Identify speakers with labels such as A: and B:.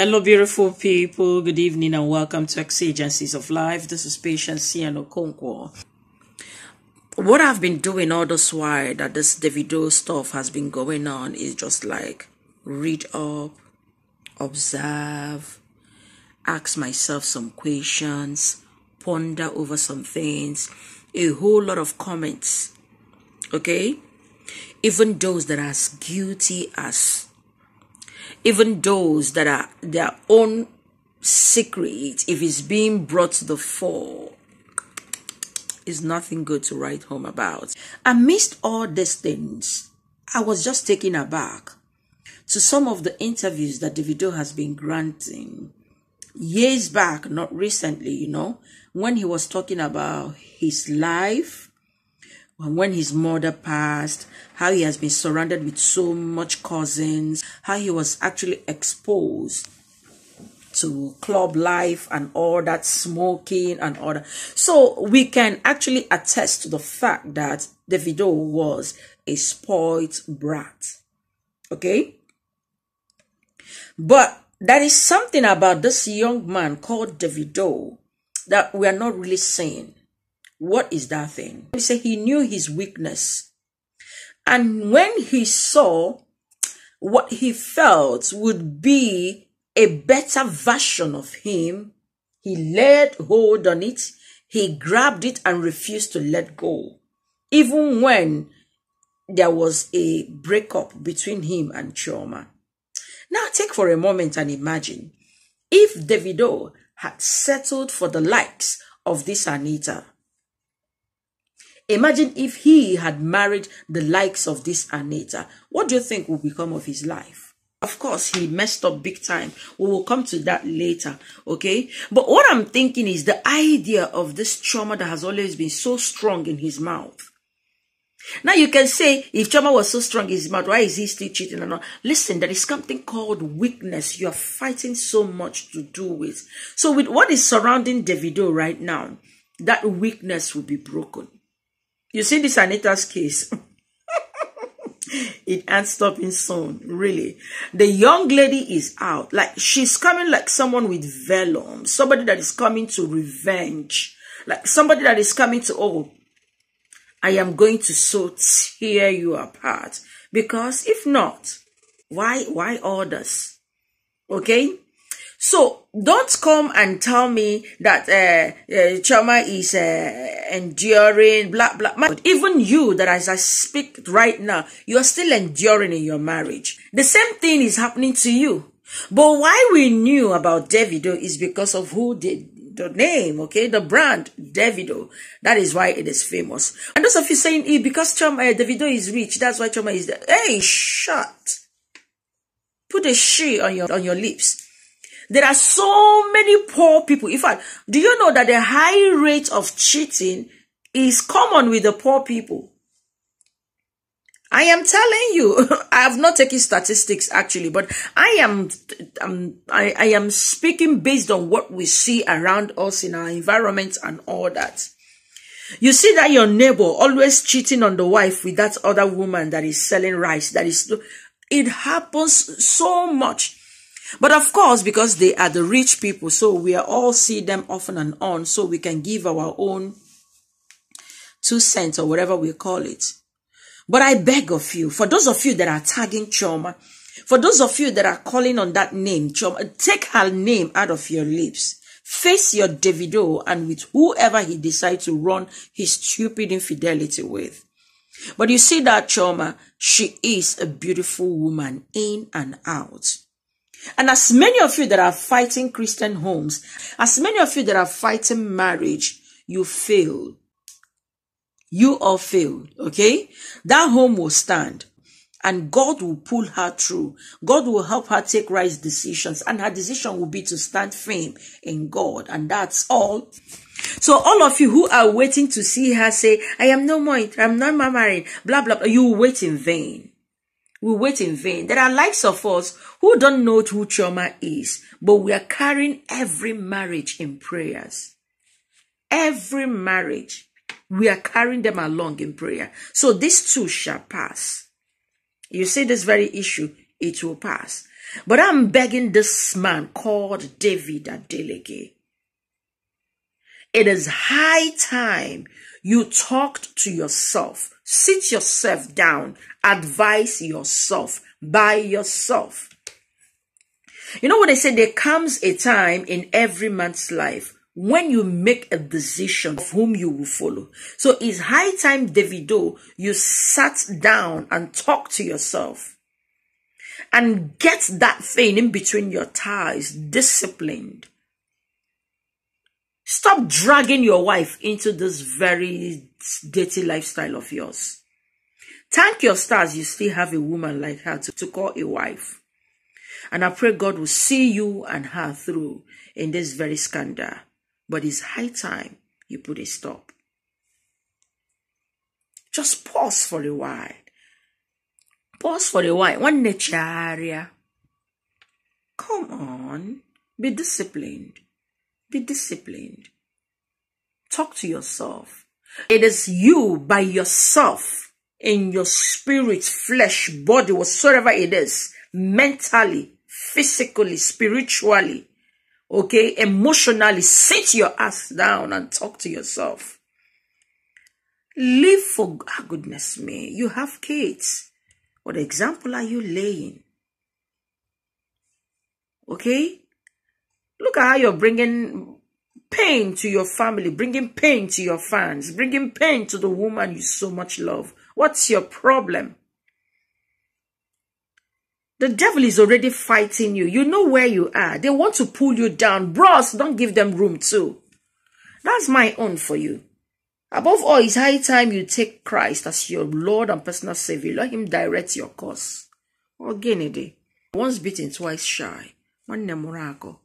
A: Hello, beautiful people. Good evening and welcome to Exigencies of Life. This is Patience Siano Okonkwo. What I've been doing all this while that this Davido stuff has been going on is just like read up, observe, ask myself some questions, ponder over some things, a whole lot of comments. Okay? Even those that are as guilty as even those that are their own secret, if it's being brought to the fore, is nothing good to write home about. Amidst all these things, I was just taken aback to some of the interviews that Davido has been granting years back, not recently, when he was talking about his life, when his mother passed, how he has been surrounded with so much cousins, how he was actually exposed to club life and all that, smoking and all that. So we can actually attest to the fact that Davido was a spoiled brat. Okay? But there is something about this young man called Davido that we are not really saying. What is that thing? He said he knew his weakness. And when he saw what he felt would be a better version of him, he laid hold on it, he grabbed it and refused to let go. Even when there was a breakup between him and Chioma. Now take for a moment and imagine if Davido had settled for the likes of this Anita. Imagine if he had married the likes of this Anita. What do you think will become of his life? Of course, he messed up big time. We will come to that later, okay? But what I'm thinking is the idea of this Chioma that has always been so strong in his mouth. Now you can say, if Chioma was so strong in his mouth, why is he still cheating and all? Listen, there is something called weakness you are fighting so much to do with. So with what is surrounding Davido right now, that weakness will be broken. You see this Anita's case. It ain't stopping soon, really. The young lady is out. Like, she's coming like someone with venom. Somebody that is coming to revenge. Like, somebody that is coming to, oh, I am going to so tear you apart. Because if not, why others? Okay? So, don't come and tell me that Chioma is enduring, blah, blah. But even you, that as I speak right now, you are still enduring in your marriage. The same thing is happening to you. But why we knew about Davido is because of who did the name, okay? The brand, Davido. That is why it is famous. And those of you saying, because Davido is rich, that's why Chioma is there. Hey, shut. Put a she on your lips. There are so many poor people. In fact, do you know that the high rate of cheating is common with the poor people? I am telling you, I have not taken statistics actually, but I am speaking based on what we see around us in our environment and all that. You see that your neighbor always cheating on the wife with that other woman that is selling rice. It happens so much. But of course, because they are the rich people, so we are all see them often and on, so we can give our own 2 cents or whatever we call it. But I beg of you, for those of you that are tagging Chioma, for those of you that are calling on that name, Chioma, take her name out of your lips. Face your Davido and with whoever he decides to run his stupid infidelity with. But you see that Chioma, she is a beautiful woman in and out. And as many of you that are fighting Christian homes, as many of you that are fighting marriage, you failed. You all failed, okay? That home will stand. And God will pull her through. God will help her take right decisions. And her decision will be to stand firm in God. And that's all. So all of you who are waiting to see her say, I am no more, I'm not married, blah, blah, blah, you will wait in vain. We wait in vain. There are likes of us who don't know who Chioma is, but we are carrying every marriage in prayers. Every marriage, we are carrying them along in prayer. So this too shall pass. You see this very issue, it will pass. But I'm begging this man called Davido. It is high time you talked to yourself. Sit yourself down. Advise yourself by yourself. You know what they say? There comes a time in every man's life when you make a decision of whom you will follow. So it's high time, Davido, you sat down and talked to yourself and get that thing in between your thighs disciplined. Stop dragging your wife into this very dirty lifestyle of yours. Thank your stars you still have a woman like her to call a wife. And I pray God will see you and her through in this very scandal. But it's high time you put a stop. Just pause for a while. Pause for a while. One nature area. Come on. Be disciplined. Be disciplined. Talk to yourself. It is you by yourself in your spirit, flesh, body, whatsoever it is, mentally, physically, spiritually, okay, emotionally, sit your ass down and talk to yourself. Live for goodness me. You have kids. What example are you laying? Okay? Look at how you're bringing pain to your family, bringing pain to your fans, bringing pain to the woman you so much love. What's your problem? The devil is already fighting you. You know where you are. They want to pull you down. Bros, don't give them room too. That's my own for you. Above all, it's high time you take Christ as your Lord and personal Savior. Let him direct your course. Once bitten, twice shy. One miracle.